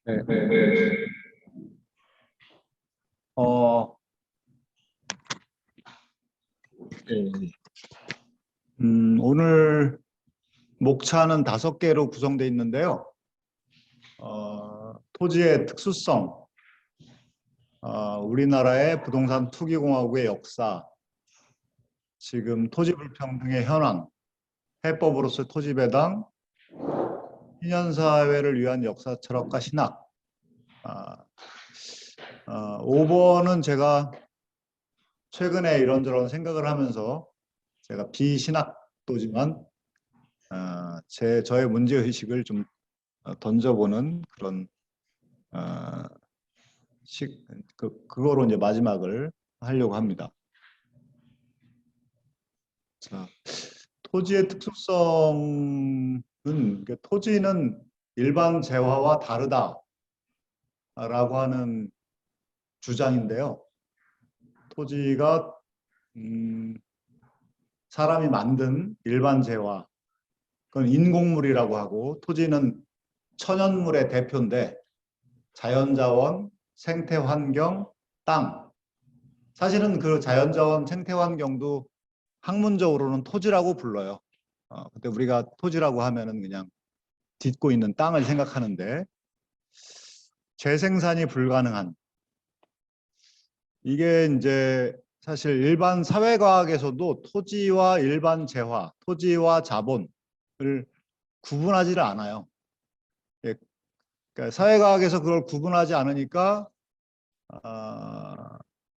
네. 어, 네. 오늘 목차는 5개로 구성되어 있는데요. 토지의 특수성, 우리나라의 부동산 투기공화국의 역사, 지금 토지 불평등의 현황, 해법으로서의 토지 배당, 신현사회를 위한 역사 철학과 신학. 5번은 제가 최근에 이런저런 생각을 하면서 제가 비신학도지만 저의 문제의식을 좀 던져보는 그런 그거로 이제 마지막을 하려고 합니다. 자, 토지의 특수성은 토지는 일반 재화와 다르다라고 하는 주장인데요. 토지가 사람이 만든 일반 재화, 그건 인공물이라고 하고, 토지는 천연물의 대표인데 자연자원, 생태환경, 땅. 사실은 그 자연자원, 생태환경도 학문적으로는 토지라고 불러요. 근데 우리가 토지라고 하면은 그냥 딛고 있는 땅을 생각하는데, 재생산이 불가능한, 이게 이제 사실 일반 사회과학에서도 토지와 일반 재화, 토지와 자본을 구분하지를 않아요. 예, 그러니까 사회과학에서 그걸 구분하지 않으니까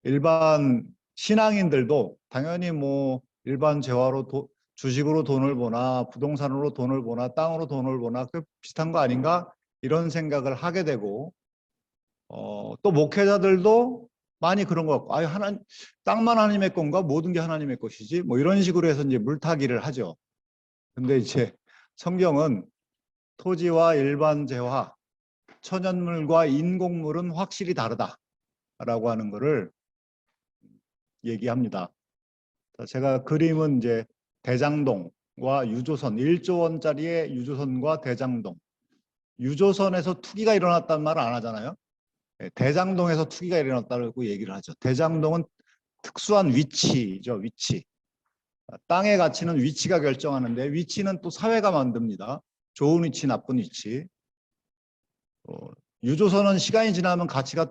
일반 신앙인들도 당연히 뭐 일반 재화로 주식으로 돈을 버나 부동산으로 돈을 버나 땅으로 돈을 버나 그 비슷한 거 아닌가 이런 생각을 하게 되고, 또 목회자들도 많이 그런 것 같고, 땅만 하나님의 건가 모든 게 하나님의 것이지 뭐 이런 식으로 해서 이제 물타기를 하죠. 근데 이제 성경은 토지와 일반 재화, 천연물과 인공물은 확실히 다르다라고 하는 거를 얘기합니다. 제가 그림은 이제 대장동과 유조선, 1조 원짜리의 유조선과 대장동. 유조선에서 투기가 일어났다는 말을 안 하잖아요. 대장동에서 투기가 일어났다고 얘기를 하죠. 대장동은 특수한 위치죠, 위치. 땅의 가치는 위치가 결정하는데 위치는 또 사회가 만듭니다. 좋은 위치, 나쁜 위치. 유조선은 시간이 지나면 가치가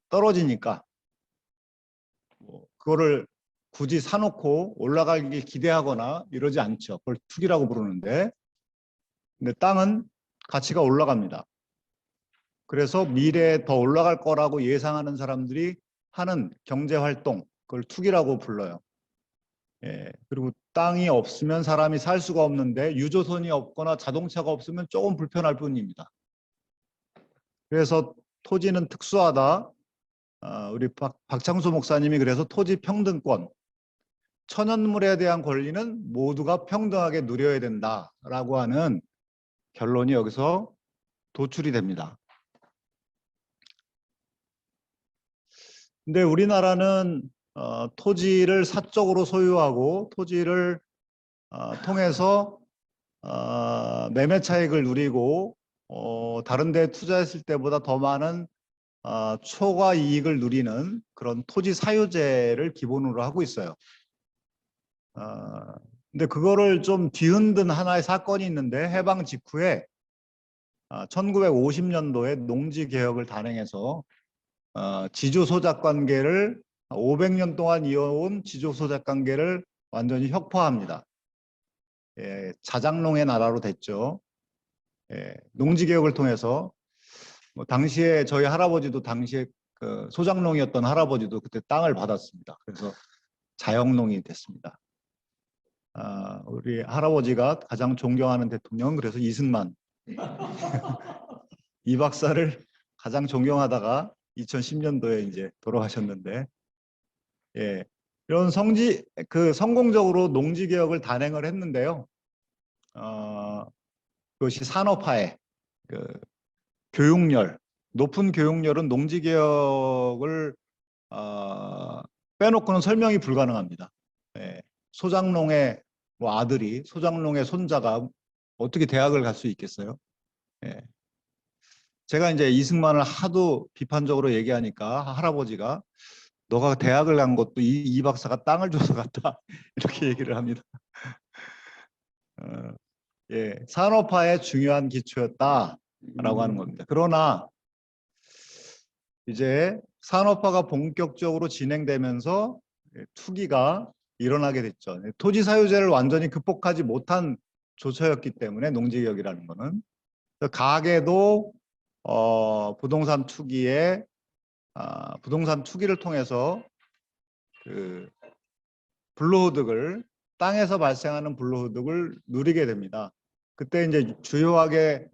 떨어지니까 그거를 굳이 사놓고 올라가길 기대하거나 이러지 않죠. 그걸 투기라고 부르는데, 근데 땅은 가치가 올라갑니다. 그래서 미래에 더 올라갈 거라고 예상하는 사람들이 하는 경제활동, 그걸 투기라고 불러요. 그리고 땅이 없으면 사람이 살 수가 없는데 유조선이 없거나 자동차가 없으면 조금 불편할 뿐입니다. 그래서 토지는 특수하다. 우리 박창수 목사님이 그래서 토지 평등권, 천연물에 대한 권리는 모두가 평등하게 누려야 된다라고 하는 결론이 여기서 도출이 됩니다. 근데 우리나라는 토지를 사적으로 소유하고 토지를 통해서 매매 차익을 누리고 다른 데 투자했을 때보다 더 많은 초과 이익을 누리는 그런 토지 사유제를 기본으로 하고 있어요. 근데 그거를 좀 뒤흔든 하나의 사건이 있는데, 해방 직후에 1950년도에 농지개혁을 단행해서 지주소작 관계를 500년 동안 이어온 지주소작 관계를 완전히 혁파합니다. 자장농의 나라로 됐죠. 농지개혁을 통해서 당시에 저희 할아버지도 당시에 그 소장농이었던 할아버지도 그때 땅을 받았습니다. 그래서 자영농이 됐습니다. 우리 할아버지가 가장 존경하는 대통령은 그래서 이승만. 이 박사를 가장 존경하다가 2010년도에 이제 돌아가셨는데, 이런 성공적으로 농지 개혁을 단행을 했는데요. 그것이 산업화에 교육열, 높은 교육열은 농지 개혁을 빼놓고는 설명이 불가능합니다. 소장농의 아들이, 소장농의 손자가 어떻게 대학을 갈 수 있겠어요? 제가 이제 이승만을 하도 비판적으로 얘기하니까 할아버지가 너가 대학을 간 것도 이 박사가 땅을 줘서 갔다 이렇게 얘기를 합니다. 예, 산업화의 중요한 기초였다라고 하는 겁니다. 그러나 이제 산업화가 본격적으로 진행되면서 투기가 일어나게 됐죠. 토지 사유제를 완전히 극복하지 못한 조처였기 때문에 농지개혁이라는 거는 가계도 부동산 투기를 통해서 그 불로소득을 땅에서 발생하는 불로소득을 누리게 됩니다. 그때 이제 주요하게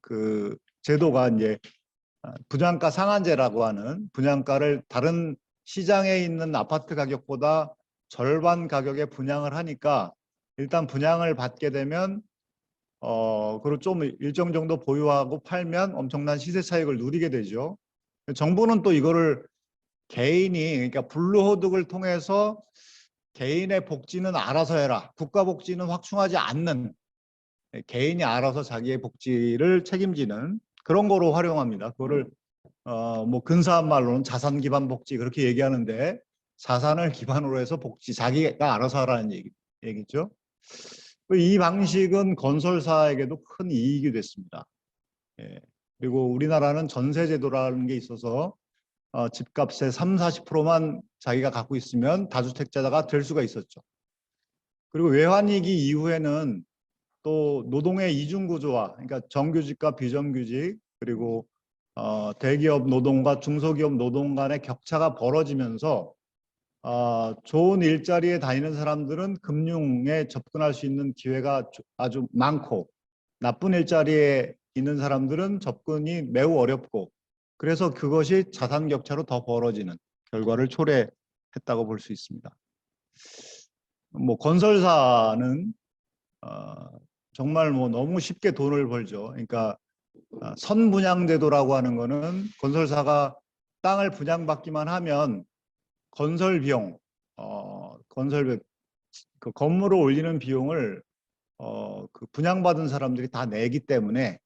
그 제도가 이제 분양가 상한제라고 하는 분양가를 다른 시장에 있는 아파트 가격보다 절반 가격에 분양을 하니까 일단 분양을 받게 되면 그리고 좀 일정 정도 보유하고 팔면 엄청난 시세 차익을 누리게 되죠. 정부는 또 이거를 개인이 그러니까 불로소득을 통해서 개인의 복지는 알아서 해라. 국가 복지는 확충하지 않는 개인이 알아서 자기의 복지를 책임지는 그런 거로 활용합니다. 그거를 뭐 근사한 말로는 자산 기반 복지 그렇게 얘기하는데 자산을 기반으로 해서 복지 자기가 알아서 하라는 얘기죠. 이 방식은 건설사에게도 큰 이익이 됐습니다. 예. 그리고 우리나라는 전세제도라는 게 있어서 집값의 30~40%만 자기가 갖고 있으면 다주택자가 될 수가 있었죠. 그리고 외환위기 이후에는 또 노동의 이중구조화, 그러니까 정규직과 비정규직, 그리고 대기업 노동과 중소기업 노동 간의 격차가 벌어지면서 좋은 일자리에 다니는 사람들은 금융에 접근할 수 있는 기회가 아주 많고 나쁜 일자리에 있는 사람들은 접근이 매우 어렵고 그래서 그것이 자산 격차로 더 벌어지는 결과를 초래했다고 볼 수 있습니다. 뭐 건설사는 정말 뭐 너무 쉽게 돈을 벌죠. 그러니까 선분양제도라고 하는 거는 건설사가 땅을 분양받기만 하면 건설 비용, 그 건물을 올리는 비용을 그 분양받은 사람들이 다 내기 때문에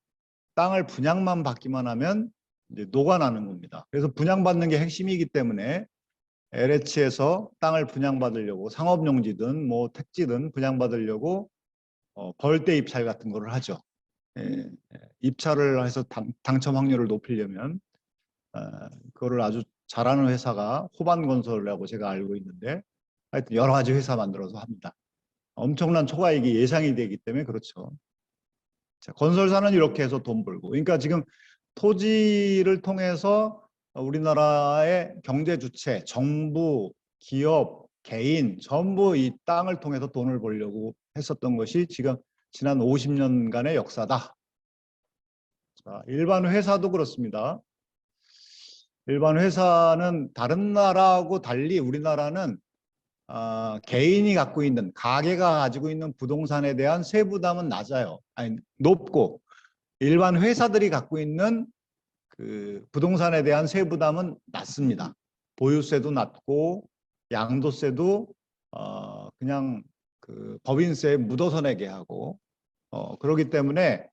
땅을 분양만 받기만 하면 이제 녹아나는 겁니다. 그래서 분양받는 게 핵심이기 때문에 LH에서 땅을 분양받으려고 상업용지든 뭐 택지든 분양받으려고 벌떼 입찰 같은 거를 하죠. 입찰을 해서 당첨 확률을 높이려면 그거를 아주 잘하는 회사가 호반건설이라고 제가 알고 있는데 하여튼 여러 가지 회사 만들어서 합니다. 엄청난 초과이익이 예상이 되기 때문에 그렇죠. 자, 건설사는 이렇게 해서 돈 벌고 그러니까 지금 토지를 통해서 우리나라의 경제 주체, 정부, 기업, 개인 전부 이 땅을 통해서 돈을 벌려고 했었던 것이 지금 지난 50년간의 역사다. 자, 일반 회사도 그렇습니다. 일반 회사는 다른 나라하고 달리 우리나라는 개인이 갖고 있는 가게가 가지고 있는 부동산에 대한 세부담은 낮아요. 아니 높고 일반 회사들이 갖고 있는 그 부동산에 대한 세부담은 낮습니다. 보유세도 낮고 양도세도 그냥 그 법인세에 묻어서 내게 하고 그렇기 때문에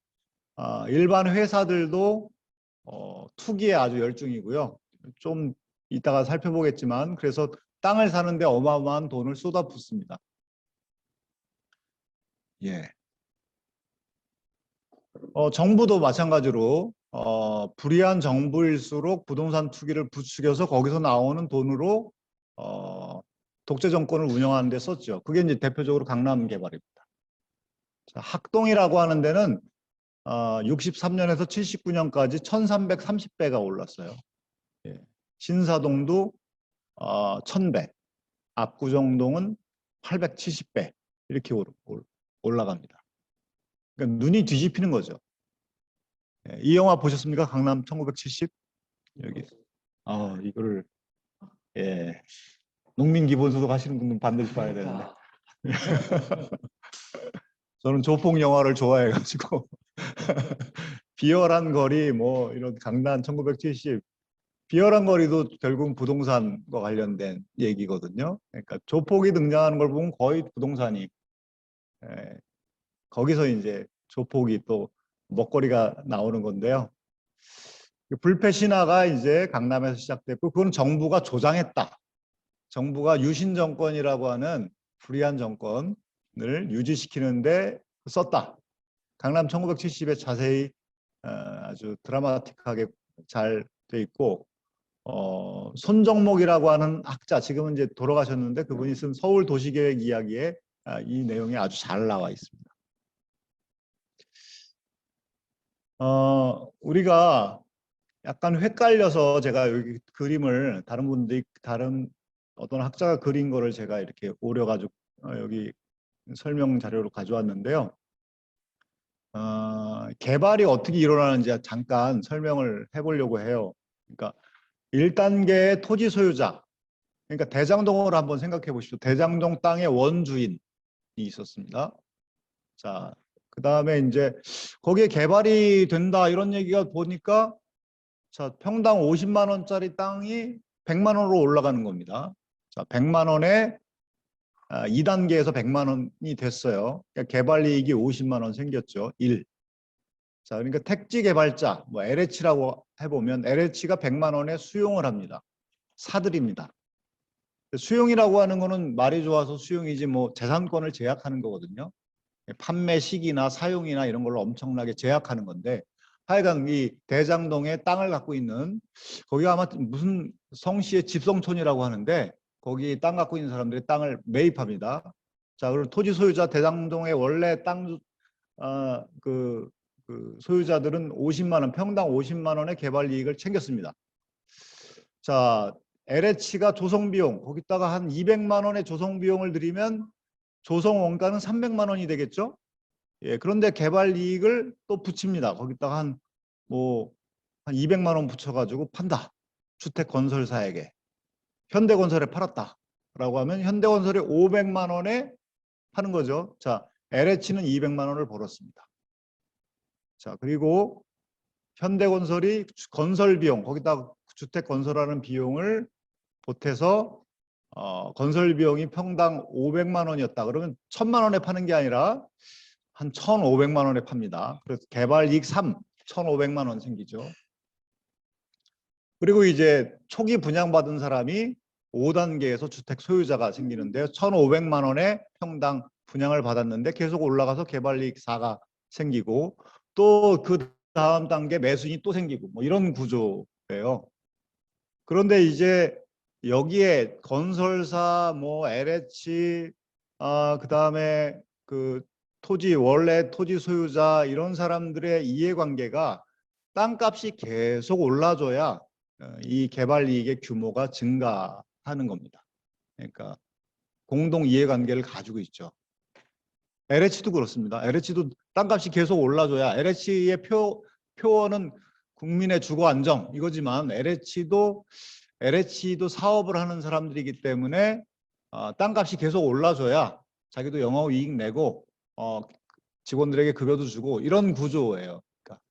일반 회사들도 투기에 아주 열중이고요. 좀 이따가 살펴보겠지만 그래서 땅을 사는데 어마어마한 돈을 쏟아붓습니다. 예. 정부도 마찬가지로 불의한 정부일수록 부동산 투기를 부추겨서 거기서 나오는 돈으로 독재 정권을 운영하는 데 썼죠. 그게 이제 대표적으로 강남 개발입니다. 자, 학동이라고 하는 데는 63년에서 79년까지 1330배가 올랐어요. 예. 신사동도 1000배, 압구정동은 870배 이렇게 올라갑니다. 그러니까 눈이 뒤집히는 거죠. 예. 이 영화 보셨습니까? 강남 1970? 여기. 이거를 예. 농민 기본소득 하시는 분들은 반드시 봐야 되는데. 저는 조폭 영화를 좋아해가지고 비열한 거리 뭐 이런 강남 1970 비열한 거리도 결국 부동산과 관련된 얘기거든요. 그러니까 조폭이 등장하는 걸 보면 거의 부동산이 거기서 이제 조폭이 또 먹거리가 나오는 건데요. 불패 신화가 이제 강남에서 시작됐고 그건 정부가 조장했다. 정부가 유신 정권이라고 하는 불의한 정권을 유지시키는데 썼다. 강남 1970에 자세히 아주 드라마틱하게 잘 돼 있고 손정목이라고 하는 학자 지금은 이제 돌아가셨는데 그분이 쓴 서울 도시계획 이야기에 이 내용이 아주 잘 나와 있습니다. 우리가 약간 헷갈려서 제가 여기 그림을 다른 어떤 학자가 그린 거를 제가 이렇게 오려가지고 여기 설명 자료로 가져왔는데요. 개발이 어떻게 일어나는지 잠깐 설명을 해보려고 해요. 그러니까 1단계의 토지 소유자, 그러니까 대장동을 한번 생각해 보십시오. 대장동 땅의 원주인이 있었습니다. 자, 그 다음에 이제 거기에 개발이 된다 이런 얘기가 보니까 자, 평당 50만 원짜리 땅이 100만 원으로 올라가는 겁니다. 자, 100만 원에 2단계에서 100만 원이 됐어요. 그러니까 개발 이익이 50만 원 생겼죠. 1. 자, 그러니까 택지 개발자, 뭐 LH라고 해보면 LH가 100만 원에 수용을 합니다. 사들입니다. 수용이라고 하는 거는 말이 좋아서 수용이지 뭐 재산권을 제약하는 거거든요. 판매 시기나 사용이나 이런 걸로 엄청나게 제약하는 건데 하여간 이 대장동에 땅을 갖고 있는 거기가 아마 무슨 성씨의 집성촌이라고 하는데 거기 땅 갖고 있는 사람들이 땅을 매입합니다. 자, 그리고 토지 소유자 대장동의 원래 땅 그 소유자들은 50만 원, 평당 50만 원의 개발 이익을 챙겼습니다. 자, LH가 조성 비용 거기다가 한 200만 원의 조성 비용을 들이면 조성 원가는 300만 원이 되겠죠? 예, 그런데 개발 이익을 또 붙입니다. 거기다가 한 200만 원 붙여가지고 판다. 주택 건설사에게. 현대건설에 팔았다라고 하면 현대건설이 500만 원에 파는 거죠. 자, LH는 200만 원을 벌었습니다. 자, 그리고 현대건설이 건설 비용, 거기다 주택 건설하는 비용을 보태서 건설 비용이 평당 500만 원이었다. 그러면 1000만 원에 파는 게 아니라 한 1,500만 원에 팝니다. 그래서 개발 이익 3, 1,500만 원 생기죠. 그리고 이제 초기 분양받은 사람이 5단계에서 주택 소유자가 생기는데 1,500만 원에 평당 분양을 받았는데 계속 올라가서 개발 이익 4가 생기고 또 그 다음 단계 매수인이 또 생기고 뭐 이런 구조예요. 그런데 이제 여기에 건설사, 뭐 LH, 그다음에 그 원래 토지 소유자 이런 사람들의 이해관계가 땅값이 계속 올라줘야 이 개발 이익의 규모가 증가하는 겁니다. 그러니까 공동 이해관계를 가지고 있죠. LH도 그렇습니다. LH도 땅값이 계속 올라줘야 LH의 표어는 국민의 주거 안정 이거지만 LH도 사업을 하는 사람들이기 때문에 땅값이 계속 올라줘야 자기도 영업이익 내고 직원들에게 급여도 주고 이런 구조예요. 그러니까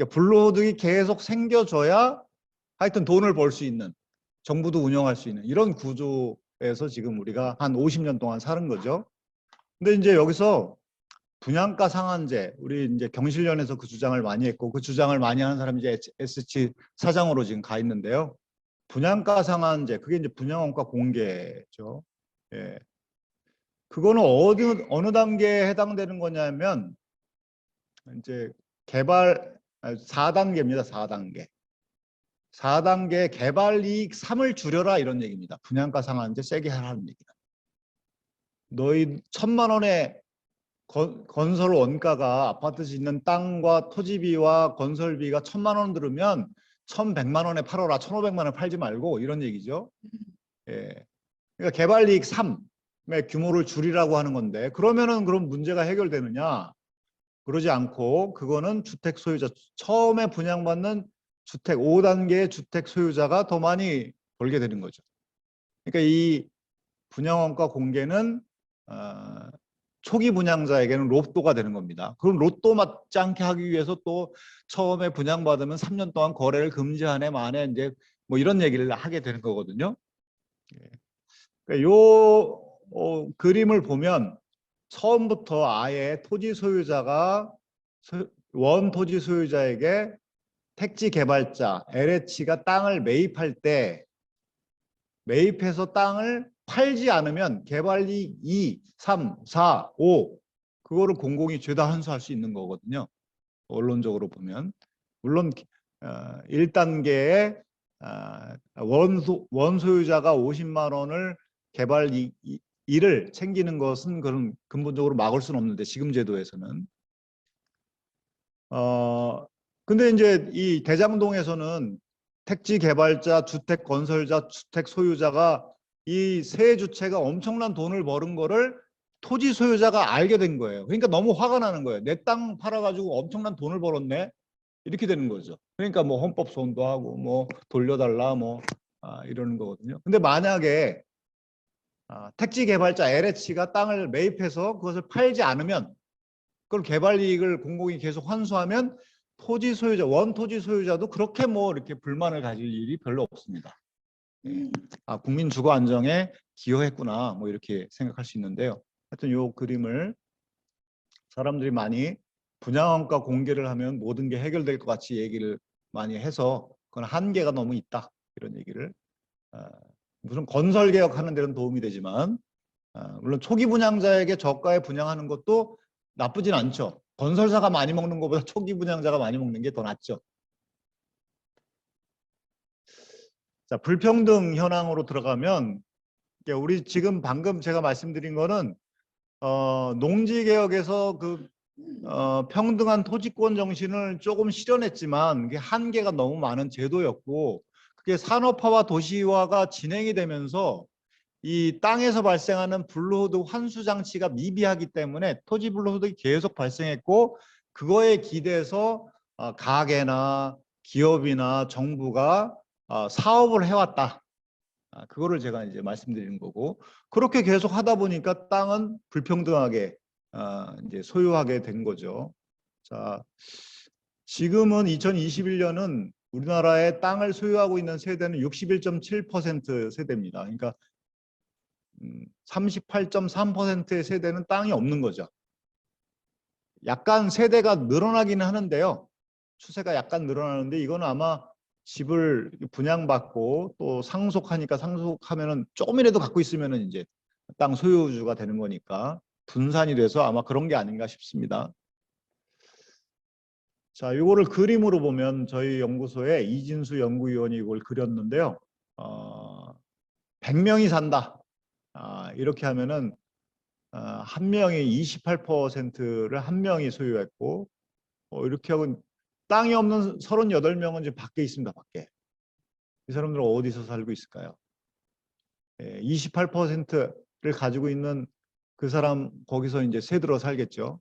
불로소득이 계속 생겨줘야 하여튼 돈을 벌 수 있는 정부도 운영할 수 있는 이런 구조에서 지금 우리가 한 50년 동안 사는 거죠. 근데 이제 여기서 분양가 상한제 우리 이제 경실련에서 그 주장을 많이 했고 그 주장을 많이 하는 사람이 이제 SH 사장으로 지금 가 있는데요. 분양가 상한제 그게 이제 분양원가 공개죠. 예. 그거는 어느 단계에 해당되는 거냐면 이제 개발 4단계입니다. 4단계. 4단계 개발 이익 3을 줄여라 이런 얘기입니다. 분양가 상한제 세게 하라는 얘기다. 너희 1,000만 원의 건설 원가가 아파트 짓는 땅과 토지비와 건설비가 1,000만 원 들으면 1,100만 원에 팔아라. 1,500만 원에 팔지 말고 이런 얘기죠. 예. 그러니까 개발 이익 3의 규모를 줄이라고 하는 건데 그러면은 그럼 문제가 해결되느냐? 그러지 않고 그거는 주택 소유자 처음에 분양받는 주택 5단계의 주택 소유자가 더 많이 벌게 되는 거죠. 그러니까 이 분양원가 공개는 초기 분양자에게는 로또가 되는 겁니다. 그럼 로또 맞지 않게 하기 위해서 또 처음에 분양받으면 3년 동안 거래를 금지하네 만에 이제 뭐 이런 얘기를 하게 되는 거거든요. 그러니까 요 그림을 보면 처음부터 아예 토지 소유자가 원 토지 소유자에게 택지 개발자 LH가 땅을 매입할 때 매입해서 땅을 팔지 않으면 개발이익 2, 3, 4, 5 그거를 공공이 죄다 환수할 수 있는 거거든요. 원론적으로 보면. 물론 1단계에 원소유자가 50만 원을 개발이익을 챙기는 것은 그런 근본적으로 막을 수는 없는데 지금 제도에서는. 근데 이제 이 대장동에서는 택지 개발자, 주택 건설자, 주택 소유자가 이 세 주체가 엄청난 돈을 버는 거를 토지 소유자가 알게 된 거예요. 그러니까 너무 화가 나는 거예요. 내 땅 팔아가지고 엄청난 돈을 벌었네. 이렇게 되는 거죠. 그러니까 뭐 헌법 소원도 하고 뭐 돌려달라 뭐 이러는 거거든요. 근데 만약에 택지 개발자 LH가 땅을 매입해서 그것을 팔지 않으면 그걸 개발 이익을 공공이 계속 환수하면 토지 소유자, 원토지 소유자도 그렇게 뭐 이렇게 불만을 가질 일이 별로 없습니다. 국민 주거 안정에 기여했구나 뭐 이렇게 생각할 수 있는데요. 하여튼 이 그림을 사람들이 많이 분양원가 공개를 하면 모든 게 해결될 것 같이 얘기를 많이 해서 그건 한계가 너무 있다 이런 얘기를 무슨 건설 개혁하는 데는 도움이 되지만 물론 초기 분양자에게 저가에 분양하는 것도 나쁘진 않죠. 건설사가 많이 먹는 것보다 초기 분양자가 많이 먹는 게 더 낫죠. 자, 불평등 현황으로 들어가면 우리 지금 방금 제가 말씀드린 거는 농지개혁에서 그 평등한 토지권 정신을 조금 실현했지만 그게 한계가 너무 많은 제도였고 그게 산업화와 도시화가 진행이 되면서 이 땅에서 발생하는 불로소득 환수 장치가 미비하기 때문에 토지 불로소득이 계속 발생했고 그거에 기대서 가게나 기업이나 정부가 사업을 해왔다. 그거를 제가 이제 말씀드리는 거고 그렇게 계속 하다 보니까 땅은 불평등하게 이제 소유하게 된 거죠. 자, 지금은 2021년은 우리나라의 땅을 소유하고 있는 세대는 61.7% 세대입니다. 그러니까 38.3%의 세대는 땅이 없는 거죠. 약간 세대가 늘어나기는 하는데요. 추세가 약간 늘어나는데 이거는 아마 집을 분양받고 또 상속하니까 상속하면은 조금이라도 갖고 있으면은 이제 땅 소유주가 되는 거니까 분산이 돼서 아마 그런 게 아닌가 싶습니다. 자, 이거를 그림으로 보면 저희 연구소에 이진수 연구위원이 이걸 그렸는데요. 100명이 산다. 이렇게 하면은 한 명이 28%를 한 명이 소유했고 이렇게 하고 땅이 없는 38명은 이제 밖에 있습니다. 밖에. 이 사람들은 어디서 살고 있을까요? 28%를 가지고 있는 그 사람 거기서 이제 새들어 살겠죠.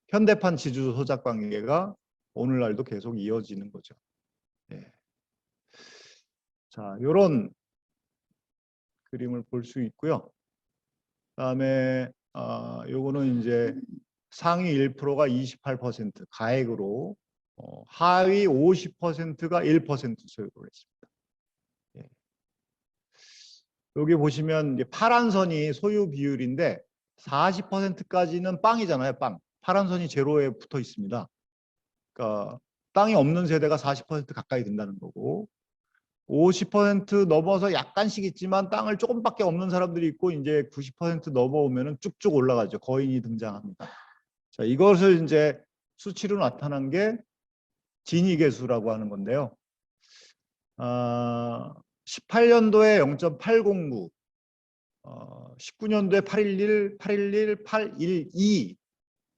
현대판 지주 소작 관계가 오늘날도 계속 이어지는 거죠. 자, 이런 그림을 볼 수 있고요. 그다음에 요거는 이제 상위 1%가 28% 가액으로 하위 50%가 1% 소유를 했습니다. 여기 보시면 이제 파란 선이 소유 비율인데 40%까지는 빵이잖아요. 빵. 파란 선이 제로에 붙어 있습니다. 그러니까 땅이 없는 세대가 40% 가까이 된다는 거고 50% 넘어서 약간씩 있지만 땅을 조금밖에 없는 사람들이 있고 이제 90% 넘어오면은 쭉쭉 올라가죠. 거인이 등장합니다. 자, 이것을 이제 수치로 나타난 게 지니계수라고 하는 건데요. 18년도에 0.809, 19년도에 811, 811, 812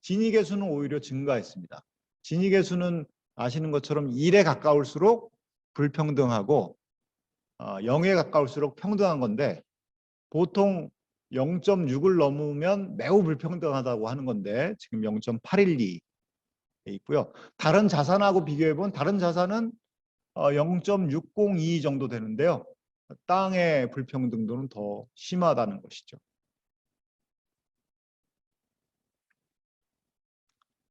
지니계수는 오히려 증가했습니다. 지니계수는 아시는 것처럼 1에 가까울수록 불평등하고 0에 가까울수록 평등한 건데 보통 0.6을 넘으면 매우 불평등하다고 하는 건데 지금 0.812에 있고요. 다른 자산하고 비교해보면 다른 자산은 0.602 정도 되는데요. 땅의 불평등도는 더 심하다는 것이죠.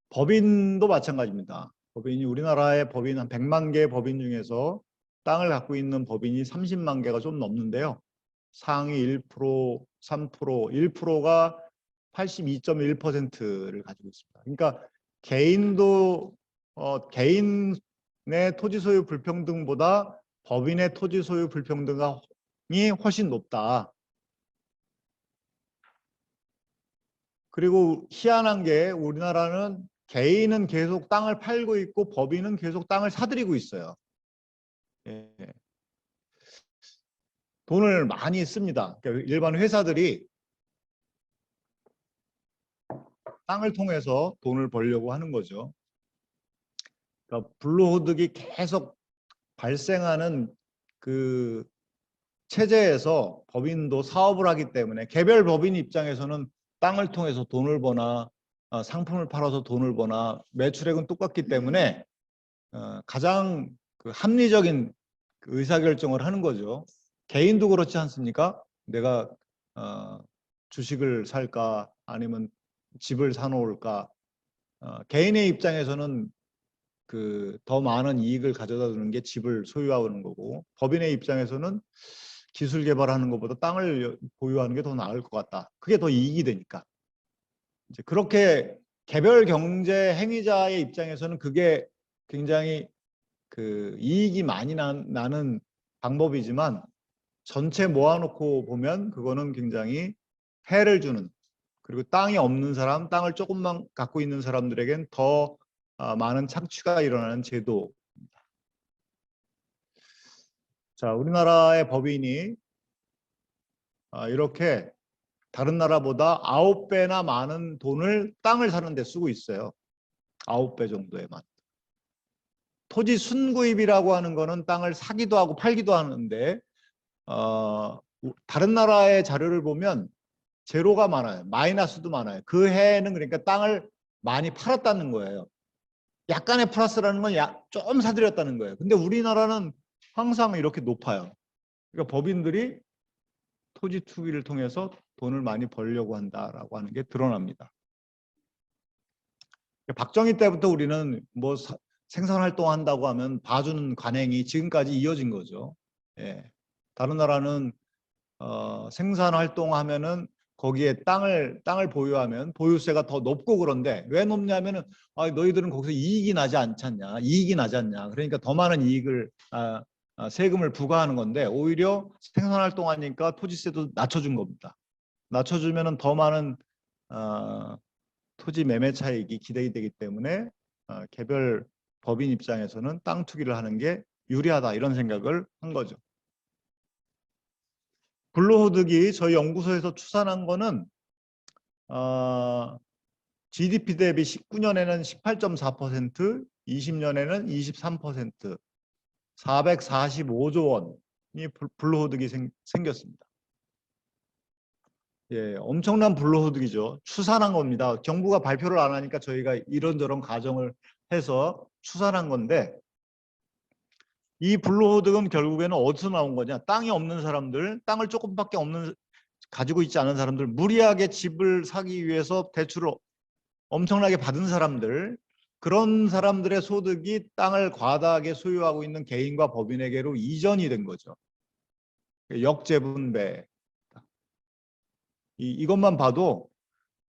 법인도 마찬가지입니다. 법인이 우리나라의 법인 한 100만 개의 법인 중에서 땅을 갖고 있는 법인이 30만 개가 좀 넘는데요. 상위 1%, 3%, 1%가 82.1%를 가지고 있습니다. 그러니까 개인도 개인 토지 소유 불평등보다 법인의 토지 소유 불평등이 훨씬 높다. 그리고 희한한 게 우리나라는 개인은 계속 땅을 팔고 있고 법인은 계속 땅을 사들이고 있어요. 예. 돈을 많이 씁니다. 그러니까 일반 회사들이 땅을 통해서 돈을 벌려고 하는 거죠. 그러니까 불로소득이 계속 발생하는 그 체제에서 법인도 사업을 하기 때문에 개별 법인 입장에서는 땅을 통해서 돈을 버나 상품을 팔아서 돈을 버나 매출액은 똑같기 때문에 가장 그 합리적인 의사결정을 하는 거죠. 개인도 그렇지 않습니까? 내가 주식을 살까 아니면 집을 사놓을까. 개인의 입장에서는 그 더 많은 이익을 가져다 주는 게 집을 소유하는 거고, 법인의 입장에서는 기술 개발하는 것보다 땅을 보유하는 게 더 나을 것 같다. 그게 더 이익이 되니까. 이제 그렇게 개별 경제 행위자의 입장에서는 그게 굉장히 그 이익이 많이 나는 방법이지만 전체 모아놓고 보면 그거는 굉장히 해를 주는, 그리고 땅이 없는 사람, 땅을 조금만 갖고 있는 사람들에겐 더 많은 착취가 일어나는 제도. 자, 우리나라의 법인이 이렇게 다른 나라보다 9배나 많은 돈을 땅을 사는 데 쓰고 있어요. 9배 정도에만. 토지 순구입이라고 하는 거는 땅을 사기도 하고 팔기도 하는데 다른 나라의 자료를 보면 제로가 많아요. 마이너스도 많아요. 그 해에는 그러니까 땅을 많이 팔았다는 거예요. 약간의 플러스라는 건 좀 사들였다는 거예요. 근데 우리나라는 항상 이렇게 높아요. 그러니까 법인들이 토지 투기를 통해서 돈을 많이 벌려고 한다라고 하는 게 드러납니다. 박정희 때부터 우리는 뭐 생산활동한다고 하면 봐주는 관행이 지금까지 이어진 거죠. 예. 다른 나라는 생산활동하면은 거기에 땅을 보유하면 보유세가 더 높고, 그런데 왜 높냐면은 너희들은 거기서 이익이 나지 않냐, 이익이 나지 않냐. 그러니까 더 많은 이익을 세금을 부과하는 건데, 오히려 생산활동하니까 토지세도 낮춰준 겁니다. 낮춰주면은 더 많은 토지 매매 차익이 기대되기 때문에 개별 법인 입장에서는 땅 투기를 하는 게 유리하다, 이런 생각을 한 거죠. 불로소득이 저희 연구소에서 추산한 거는 GDP 대비 19년에는 18.4%, 20년에는 23%, 445조 원이 불로소득이 생겼습니다. 예, 엄청난 불로소득이죠. 추산한 겁니다. 정부가 발표를 안 하니까 저희가 이런저런 가정을 해서 추산한 건데, 이 불로소득은 결국에는 어디서 나온 거냐? 땅이 없는 사람들, 땅을 조금밖에 가지고 있지 않은 사람들, 무리하게 집을 사기 위해서 대출을 엄청나게 받은 사람들, 그런 사람들의 소득이 땅을 과다하게 소유하고 있는 개인과 법인에게로 이전이 된 거죠. 역재분배. 이것만 봐도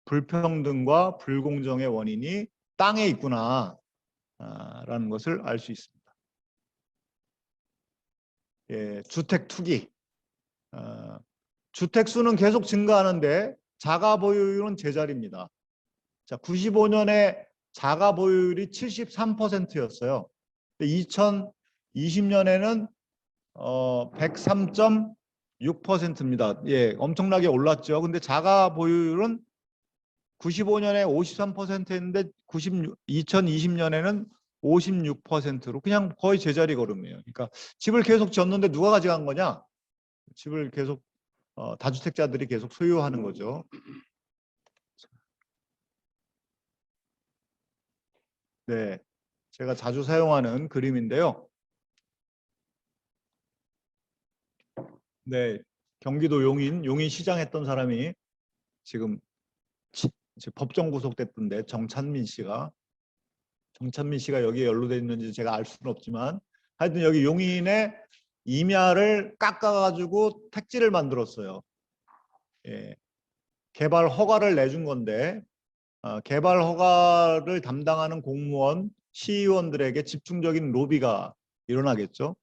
불평등과 불공정의 원인이 땅에 있구나 라는 것을 알 수 있습니다. 예, 주택 투기. 주택 수는 계속 증가하는데 자가 보유율은 제자리입니다. 자, 95년에 자가 보유율이 73%였어요. 2020년에는 103.6%입니다. 예, 엄청나게 올랐죠. 근데 자가 보유율은 95년에 53%였는데 2020년에는 56%로 그냥 거의 제자리 걸음이에요. 그러니까 집을 계속 지었는데 누가 가져간 거냐? 집을 계속 다주택자들이 계속 소유하는 거죠. 네, 제가 자주 사용하는 그림인데요. 네, 경기도 용인 시장 했던 사람이 지금 법정 구속됐던데, 정찬민 씨가 여기에 연루돼 있는지 제가 알 수는 없지만, 하여튼 여기 용인에 임야를 깎아가지고 택지를 만들었어요. 예, 개발 허가를 내준 건데 개발 허가를 담당하는 공무원 시의원들에게 집중적인 로비가 일어나겠죠.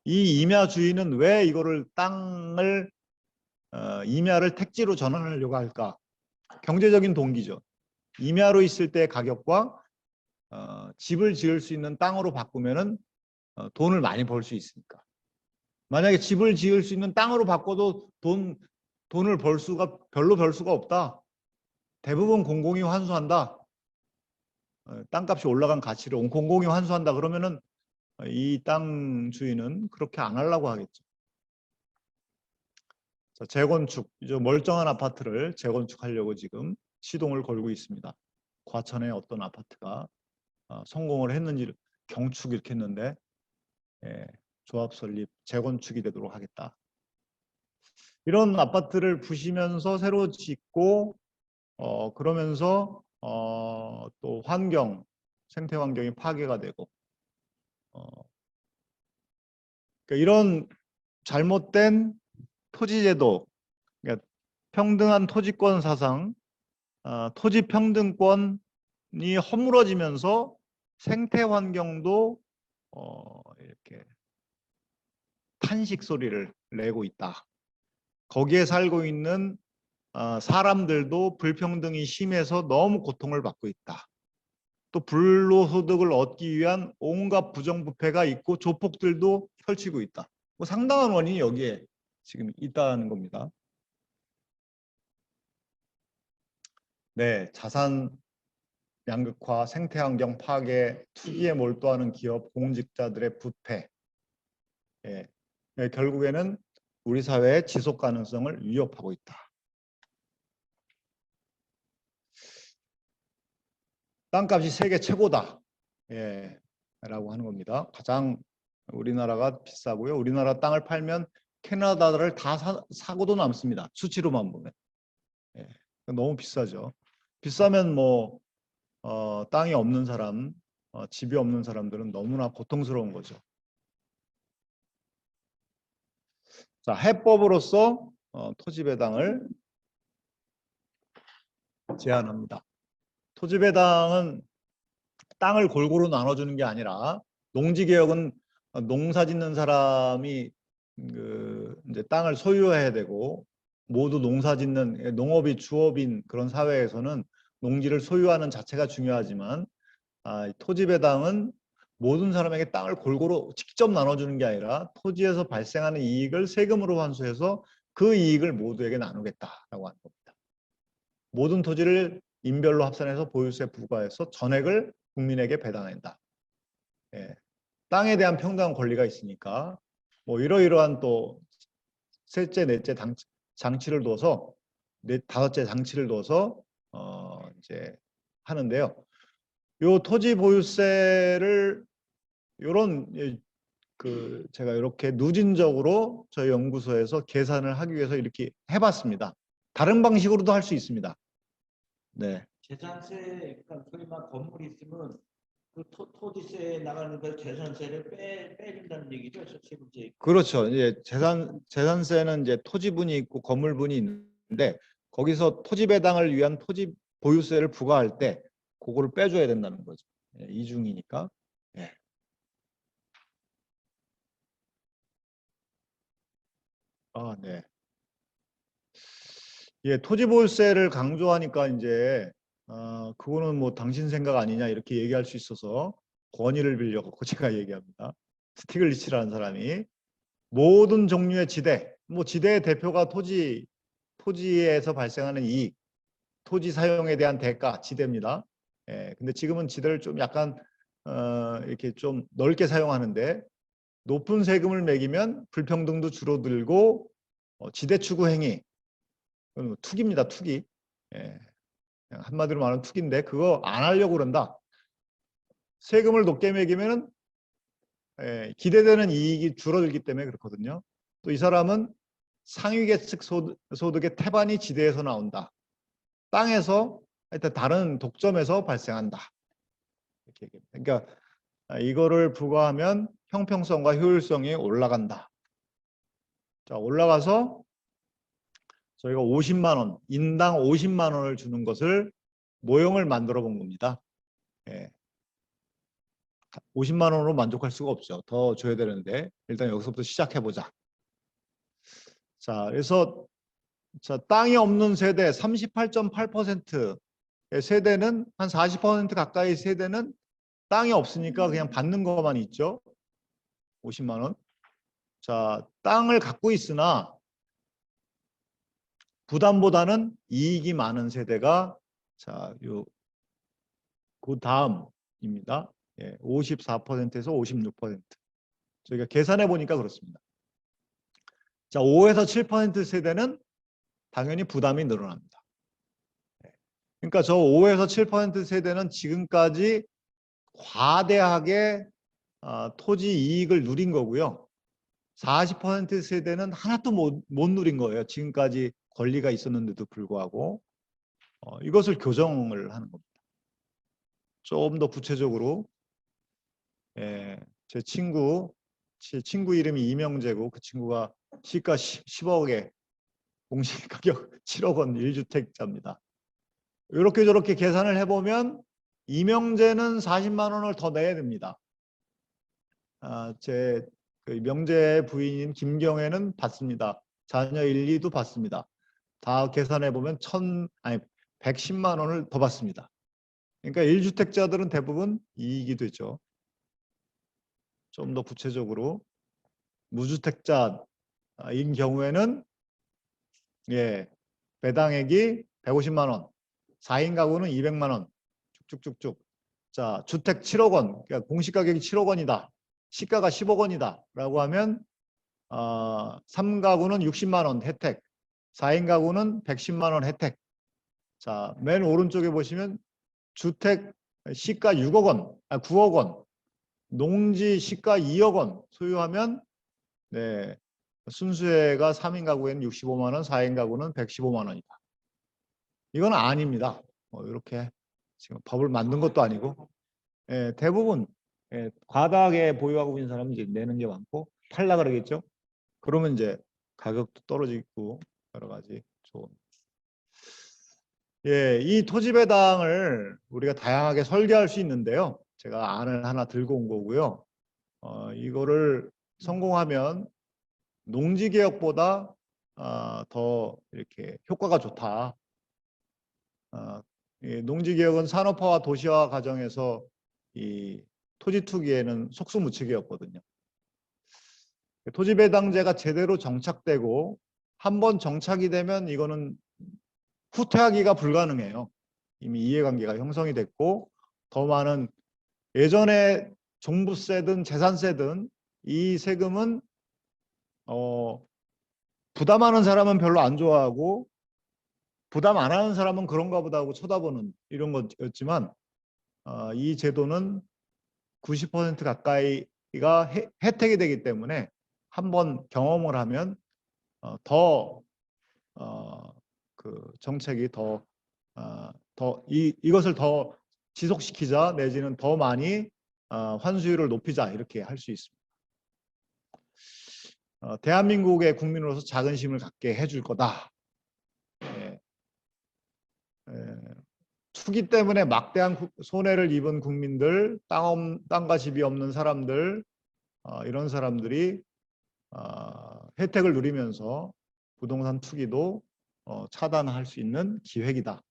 이 임야 주인은 왜 이거를 땅을 임야를 택지로 전환하려고 할까? 경제적인 동기죠. 임야로 있을 때 가격과 집을 지을 수 있는 땅으로 바꾸면은 돈을 많이 벌 수 있으니까. 만약에 집을 지을 수 있는 땅으로 바꿔도 돈을 별로 벌 수가 없다. 대부분 공공이 환수한다. 땅값이 올라간 가치를 공공이 환수한다. 그러면은 이 땅 주인은 그렇게 안 하려고 하겠죠. 자, 재건축, 이제 멀쩡한 아파트를 재건축하려고 지금 시동을 걸고 있습니다. 과천에 어떤 아파트가 성공을 했는지 경축 이렇게 했는데 조합 설립, 재건축이 되도록 하겠다. 이런 아파트를 부시면서 새로 짓고 그러면서 또 환경, 생태 환경이 파괴가 되고 그러니까 이런 잘못된 토지제도, 그러니까 평등한 토지권 사상, 토지 평등권이 허물어지면서 생태 환경도 이렇게 탄식 소리를 내고 있다. 거기에 살고 있는 사람들도 불평등이 심해서 너무 고통을 받고 있다. 또 불로소득을 얻기 위한 온갖 부정부패가 있고 조폭들도 펼치고 있다. 뭐 상당한 원인이 여기에 지금 있다는 겁니다. 네, 자산 양극화, 생태환경 파괴, 투기에 몰두하는 기업, 공직자들의 부패. 결국에는 우리 사회의 지속 가능성을 위협하고 있다. 땅값이 세계 최고다. 라고 하는 겁니다. 가장 우리나라가 비싸고요. 우리나라 땅을 팔면 캐나다를 다 사고도 남습니다. 수치로만 보면. 너무 비싸죠. 비싸면 뭐 땅이 없는 사람, 집이 없는 사람들은 너무나 고통스러운 거죠. 자, 해법으로서 토지 배당을 제안합니다. 토지 배당은 땅을 골고루 나눠주는 게 아니라 농지개혁은 농사 짓는 사람이 이제 땅을 소유해야 되고 모두 농사 짓는 농업이 주업인 그런 사회에서는 농지를 소유하는 자체가 중요하지만 토지 배당은 모든 사람에게 땅을 골고루 직접 나눠주는 게 아니라 토지에서 발생하는 이익을 세금으로 환수해서 그 이익을 모두에게 나누겠다라고 하는 겁니다. 모든 토지를 인별로 합산해서 보유세 부과해서 전액을 국민에게 배당한다. 땅에 대한 평등한 권리가 있으니까 뭐 이러이러한 또 셋째, 넷째 장치를 둬서 다섯째 장치를 둬서 이제 하는데요. 요 토지 보유세를 요런 제가 이렇게 누진적으로 저희 연구소에서 계산을 하기 위해서 이렇게 해봤습니다. 다른 방식으로도 할 수 있습니다. 네. 재산세, 그러니까 소위 말 건물이 있으면 그 토지세 나가는 그 재산세를 빼준다는 얘기죠, 세 번째. 그렇죠. 이제 재산세는 이제 토지분이 있고 건물분이 있는데 거기서 토지 배당을 위한 토지 보유세를 부과할 때 그거를 빼줘야 된다는 거죠. 이중이니까. 네. 토지 보유세를 강조하니까 이제 그거는 뭐 당신 생각 아니냐 이렇게 얘기할 수 있어서 권위를 빌려갖고 제가 얘기합니다. 스티글리츠라는 사람이 모든 종류의 지대, 뭐 지대의 대표가 토지에서 발생하는 이익, 토지 사용에 대한 대가, 지대입니다. 근데 지금은 지대를 좀 약간 이렇게 좀 넓게 사용하는데 높은 세금을 매기면 불평등도 줄어들고 지대 추구 행위, 투기입니다, 투기. 한마디로 말하면 투기인데 그거 안 하려고 그런다. 세금을 높게 매기면 기대되는 이익이 줄어들기 때문에 그렇거든요. 또 이 사람은 상위계층 소득의 태반이 지대에서 나온다. 땅에서 하여튼 다른 독점에서 발생한다. 이렇게 얘기합니다. 그러니까 이거를 부과하면 형평성과 효율성이 올라간다. 자, 올라가서 저희가 50만 원, 인당 50만 원을 주는 것을 모형을 만들어 본 겁니다. 50만 원으로 만족할 수가 없죠. 더 줘야 되는데 일단 여기서부터 시작해 보자. 자, 그래서 자, 땅이 없는 세대 38.8%의 세대는 한 40% 가까이 세대는 땅이 없으니까 그냥 받는 것만 있죠. 50만 원. 자, 땅을 갖고 있으나 부담보다는 이익이 많은 세대가 자, 그 다음입니다. 예, 54%에서 56%. 저희가 계산해 보니까 그렇습니다. 자, 5에서 7% 세대는 당연히 부담이 늘어납니다. 그러니까 저 5에서 7% 세대는 지금까지 과대하게 토지 이익을 누린 거고요. 40% 세대는 하나도 못 누린 거예요. 지금까지 권리가 있었는데도 불구하고 이것을 교정을 하는 겁니다. 좀 더 구체적으로 제 친구 이름이 이명재고 그 친구가 시가 10억에 공시가격 7억 원 1주택자입니다. 이렇게 저렇게 계산을 해보면 이명재는 40만 원을 더 내야 됩니다. 제 명재 부인인 김경애는 받습니다. 자녀 1, 2도 받습니다. 다 계산해 보면 110만 원을 더 받습니다. 그러니까 1주택자들은 대부분 이익이 되죠. 좀 더 구체적으로 무주택자인 경우에는 배당액이 150만 원, 4인 가구는 200만 원, 쭉쭉쭉쭉. 자, 주택 7억 원, 그러니까 공시가격이 7억 원이다. 시가가 10억 원이다. 라고 하면 3가구는 60만 원 혜택, 4인 가구는 110만 원 혜택. 자, 맨 오른쪽에 보시면 주택 시가 6억 원, 9억 원, 농지 시가 2억 원 소유하면 순수해가 3인 가구에는 65만 원, 4인 가구는 115만 원이다. 이건 아닙니다. 이렇게 지금 법을 만든 것도 아니고 대부분 과다하게 보유하고 있는 사람은 이제 내는 게 많고 팔라 그러겠죠. 그러면 이제 가격도 떨어지고 여러 가지 좋은. 이 토지 배당을 우리가 다양하게 설계할 수 있는데요. 제가 안을 하나 들고 온 거고요. 이거를 성공하면 농지 개혁보다 더 이렇게 효과가 좋다. 농지 개혁은 산업화와 도시화 과정에서 이 토지 투기에는 속수무책이었거든요. 토지 배당제가 제대로 정착되고 한번 정착이 되면 이거는 후퇴하기가 불가능해요. 이미 이해관계가 형성이 됐고 더 많은 예전에 종부세든 재산세든 이 세금은 부담하는 사람은 별로 안 좋아하고 부담 안 하는 사람은 그런가 보다 하고 쳐다보는 이런 거였지만 이 제도는 90% 가까이가 혜택이 되기 때문에 한번 경험을 하면 그 정책이 이것을 더 지속시키자 내지는 더 많이 환수율을 높이자 이렇게 할 수 있습니다. 대한민국의 국민으로서 자긍심을 갖게 해줄 거다. 투기 때문에 막대한 손해를 입은 국민들, 땅과 집이 없는 사람들, 이런 사람들이 혜택을 누리면서 부동산 투기도 차단할 수 있는 기획이다.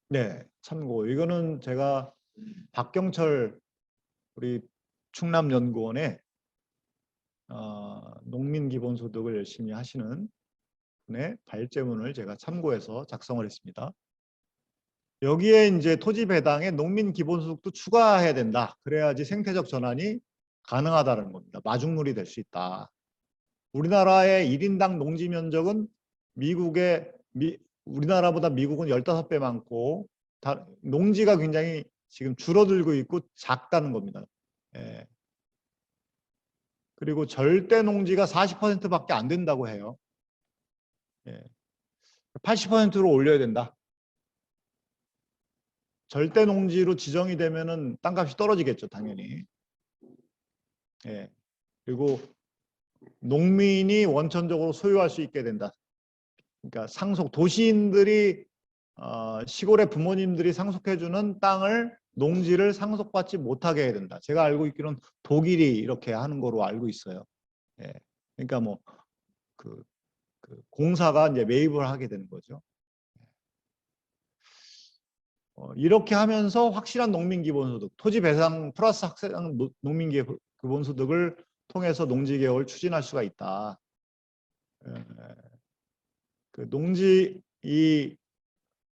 네, 참고. 이거는 제가 박경철 우리 충남연구원의 농민기본소득을 열심히 하시는 분의 발제문을 제가 참고해서 작성을 했습니다. 여기에 이제 토지 배당에 농민 기본소득도 추가해야 된다. 그래야지 생태적 전환이 가능하다는 겁니다. 마중물이 될 수 있다. 우리나라의 1인당 농지 면적은 우리나라보다 미국은 15배 많고 농지가 굉장히 지금 줄어들고 있고 작다는 겁니다. 그리고 절대 농지가 40%밖에 안 된다고 해요. 80%로 올려야 된다. 절대 농지로 지정이 되면은 땅값이 떨어지겠죠, 당연히. 그리고 농민이 원천적으로 소유할 수 있게 된다. 그러니까 도시인들이 시골의 부모님들이 상속해주는 땅을 농지를 상속받지 못하게 해야 된다. 제가 알고 있기로는 독일이 이렇게 하는 거로 알고 있어요. 예. 그러니까 뭐 그 공사가 이제 매입을 하게 되는 거죠. 이렇게 하면서 확실한 농민기본소득, 토지 배상 플러스 확실한 농민기본소득을 통해서 농지개혁을 추진할 수가 있다. 그 농지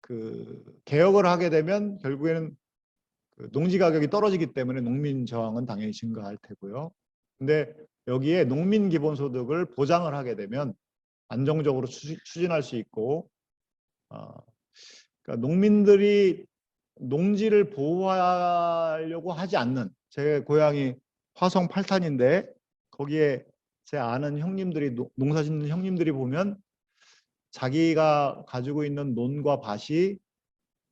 그 개혁을 하게 되면 결국에는 그 농지 가격이 떨어지기 때문에 농민 저항은 당연히 증가할 테고요. 근데 여기에 농민 기본소득을 보장을 하게 되면 안정적으로 추진할 수 있고, 그러니까 농민들이 농지를 보호하려고 하지 않는, 제 고향이 화성 8탄인데 거기에 제 아는 형님들이 농사 짓는 형님들이 보면 자기가 가지고 있는 논과 밭이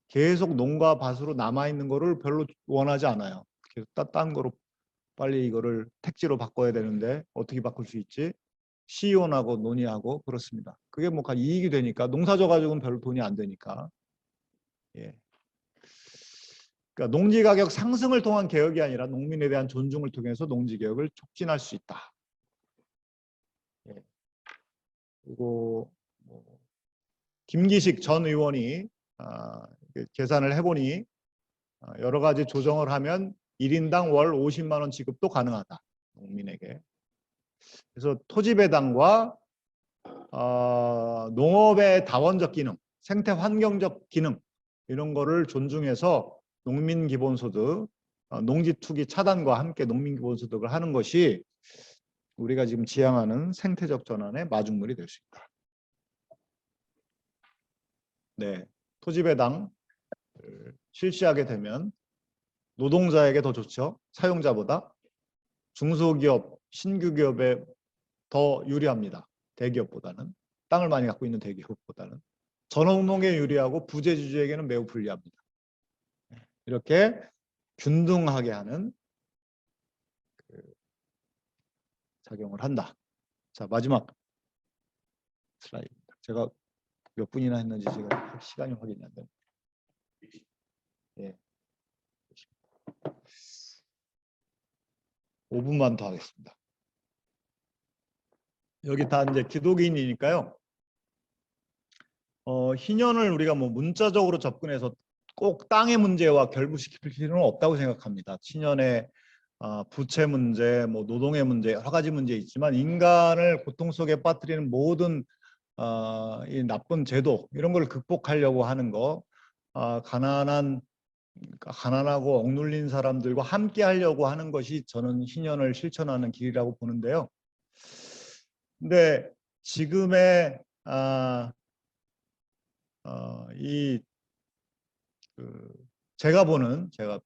계속 논과 밭으로 남아있는 거를 별로 원하지 않아요. 계속 딴 거로 빨리 이거를 택지로 바꿔야 되는데 어떻게 바꿀 수 있지? 시의원하고 논의하고 그렇습니다. 그게 뭐 이익이 되니까, 농사져 가지고는 별로 돈이 안 되니까. 예. 그러니까 농지 가격 상승을 통한 개혁이 아니라 농민에 대한 존중을 통해서 농지 개혁을 촉진할 수 있다. 예. 그리고 뭐 김기식 전 의원이 계산을 해보니 여러 가지 조정을 하면 1인당 월 50만 원 지급도 가능하다. 농민에게. 그래서 토지 배당과 농업의 다원적 기능, 생태 환경적 기능 이런 거를 존중해서 농민 기본소득, 농지 투기 차단과 함께 농민 기본소득을 하는 것이 우리가 지금 지향하는 생태적 전환의 마중물이 될 수 있다. 네, 토지 배당 실시하게 되면 노동자에게 더 좋죠. 사용자보다. 중소기업, 신규 기업에 더 유리합니다. 대기업보다는. 땅을 많이 갖고 있는 대기업보다는. 전업농에 유리하고 부재주주에게는 매우 불리합니다. 이렇게 균등하게 하는 작용을 한다. 자, 마지막 슬라이드입니다. 제가 몇 분이나 했는지 제가 시간이 확인이 안 됩니다. 예. 5분만 더 하겠습니다. 여기 다 이제 기독인이니까요. 희년을 우리가 뭐 문자적으로 접근해서 꼭 땅의 문제와 결부시킬 필요는 없다고 생각합니다. 친연의 부채 문제, 뭐 노동의 문제, 여러 가지 문제 있지만 인간을 고통 속에 빠뜨리는 모든 이 나쁜 제도 이런 걸 극복하려고 하는 거, 가난하고 억눌린 사람들과 함께 하려고 하는 것이 저는 희년을 실천하는 길이라고 보는데요. 근데 지금의 제가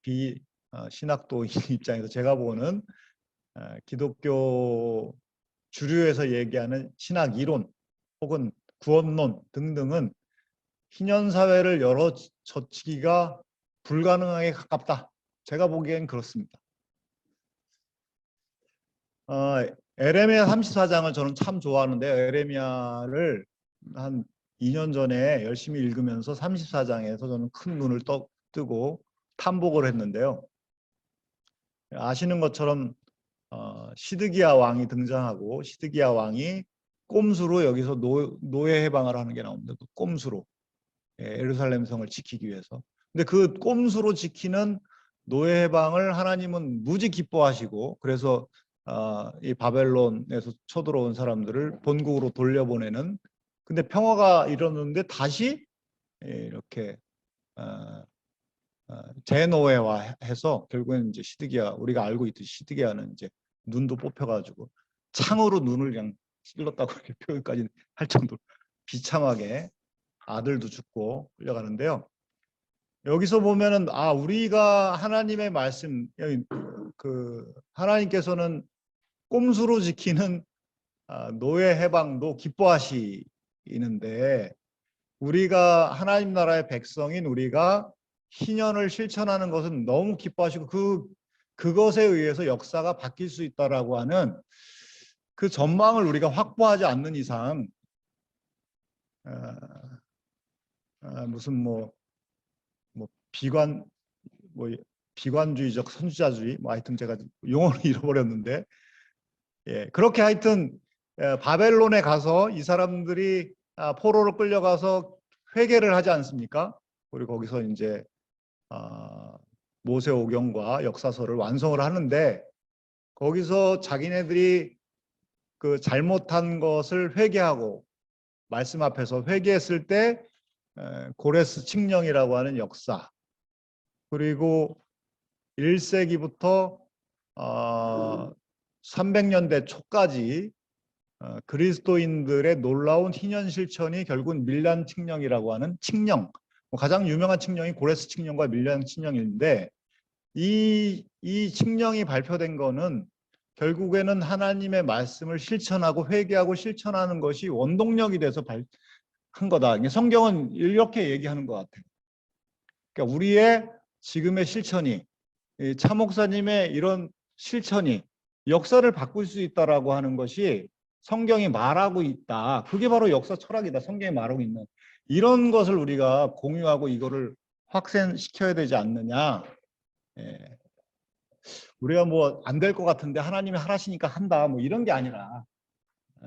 신학도인 입장에서 제가 보는 기독교 주류에서 얘기하는 신학 이론 혹은 구원론 등등은 희년 사회를 열어젖히기가 불가능하게 가깝다. 제가 보기엔 그렇습니다. 에레미야 34장을 저는 참 좋아하는데 에레미야를 한 2년 전에 열심히 읽으면서 34장에서 저는 큰 눈을 뜨고 탐복을 했는데요. 아시는 것처럼 시드기야 왕이 등장하고 시드기야 왕이 꼼수로 여기서 노예 해방을 하는 게 나옵니다. 그 꼼수로 예루살렘 성을 지키기 위해서. 근데 그 꼼수로 지키는 노예 해방을 하나님은 무지 기뻐하시고 그래서 이 바벨론에서 쳐들어온 사람들을 본국으로 돌려보내는, 근데 평화가 이뤘는데 다시 이렇게 재노예화해서 결국엔 이제 시드기야, 우리가 알고 있듯이 시드기야는 이제 눈도 뽑혀가지고 창으로 눈을 그냥 찔렀다고 이렇게 표현까지 할 정도로 비참하게 아들도 죽고 끌려가는데요. 여기서 보면은 우리가 하나님의 말씀, 하나님께서는 꼼수로 지키는 노예 해방도 기뻐하시는데 우리가 하나님 나라의 백성인 우리가 희년을 실천하는 것은 너무 기뻐하시고 그것에 의해서 역사가 바뀔 수 있다라고 하는 그 전망을 우리가 확보하지 않는 이상 무슨 뭐 비관 뭐 비관주의적 선지자주의 뭐 하여튼 제가 용어를 잃어버렸는데 그렇게 하여튼 바벨론에 가서 이 사람들이 포로로 끌려가서 회개를 하지 않습니까? 그리고 거기서 이제 모세오경과 역사서를 완성을 하는데 거기서 자기네들이 그 잘못한 것을 회개하고 말씀 앞에서 회개했을 때 고레스 칙령이라고 하는 역사 그리고 1세기부터 300년대 초까지 그리스도인들의 놀라운 희년 실천이 결국 밀란 칙령이라고 하는 칙령 가장 유명한 칙령이 고레스 칙령과 밀란 칙령인데 이 칙령이 발표된 거는 결국에는 하나님의 말씀을 실천하고 회개하고 실천하는 것이 원동력이 돼서 한 거다. 성경은 이렇게 얘기하는 것 같아요. 그러니까 우리의 지금의 실천이 차 목사님의 이런 실천이 역사를 바꿀 수 있다라고 하는 것이 성경이 말하고 있다. 그게 바로 역사 철학이다. 성경이 말하고 있는 이런 것을 우리가 공유하고 이거를 확산시켜야 되지 않느냐. 우리가 뭐 안 될 것 같은데 하나님이 하라시니까 한다. 뭐 이런 게 아니라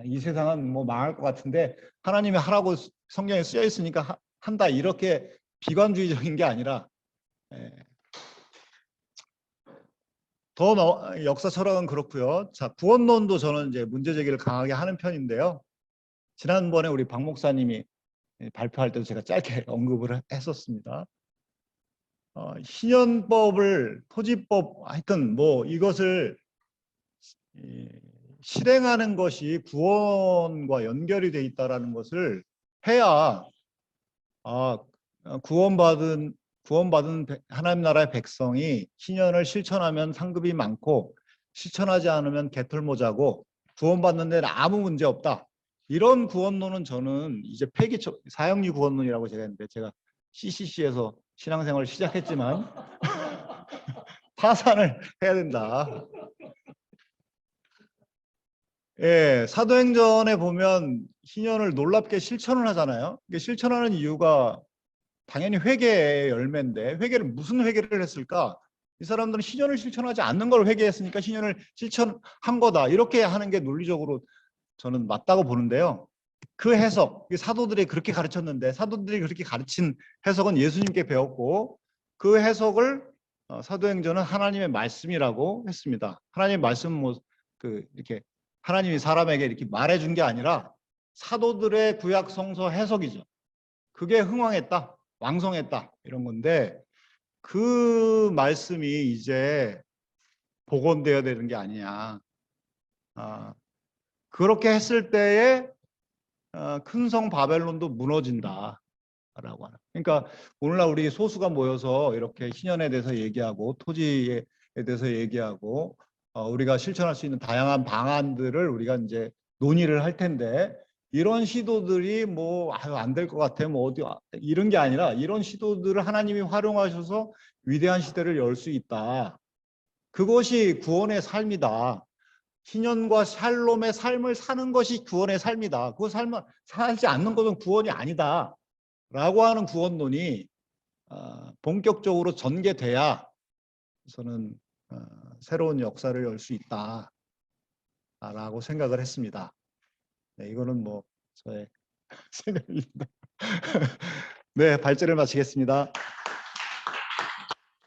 이 세상은 뭐 망할 것 같은데 하나님이 하라고 성경에 쓰여 있으니까 한다. 이렇게 비관주의적인 게 아니라 더 역사 철학은 그렇고요. 자, 구원론도 저는 이제 문제 제기를 강하게 하는 편인데요. 지난번에 우리 박 목사님이 발표할 때도 제가 짧게 언급을 했었습니다. 희년법을 토지법 하여튼 뭐 이것을 실행하는 것이 구원과 연결이 돼 있다라는 것을 해야 구원받은 하나님 나라의 백성이 희년을 실천하면 상급이 많고 실천하지 않으면 개털모자고 구원받는 데는 아무 문제 없다. 이런 구원론은 저는 이제 사형리 구원론이라고 제가 했는데 제가 CCC에서 신앙생활을 시작했지만 파산을 해야 된다. 사도행전에 보면 희년을 놀랍게 실천을 하잖아요. 실천하는 이유가 당연히 회개의 열매인데 회개를 무슨 회개를 했을까? 이 사람들은 희년을 실천하지 않는 걸 회개했으니까 희년을 실천한 거다. 이렇게 하는 게 논리적으로 저는 맞다고 보는데요. 그 해석, 사도들이 그렇게 가르쳤는데 사도들이 그렇게 가르친 해석은 예수님께 배웠고 그 해석을 사도행전은 하나님의 말씀이라고 했습니다. 하나님의 말씀은 뭐 이렇게 하나님이 사람에게 이렇게 말해준 게 아니라 사도들의 구약 성서 해석이죠. 그게 흥왕했다, 왕성했다 이런 건데 그 말씀이 이제 복원되어야 되는 게 아니냐. 그렇게 했을 때에 큰 성 바벨론도 무너진다라고 하는. 그러니까 오늘날 우리 소수가 모여서 이렇게 희년에 대해서 얘기하고 토지에 대해서 얘기하고 우리가 실천할 수 있는 다양한 방안들을 우리가 이제 논의를 할 텐데 이런 시도들이 뭐 안 될 것 같아 뭐 어디 이런 게 아니라 이런 시도들을 하나님이 활용하셔서 위대한 시대를 열 수 있다. 그것이 구원의 삶이다. 희년과 샬롬의 삶을 사는 것이 구원의 삶이다. 그 삶을 살지 않는 것은 구원이 아니다. 라고 하는 구원론이 본격적으로 전개돼야 저는 새로운 역사를 열 수 있다. 라고 생각을 했습니다. 네, 이거는 뭐 저의 생각입니다. 네, 발제를 마치겠습니다.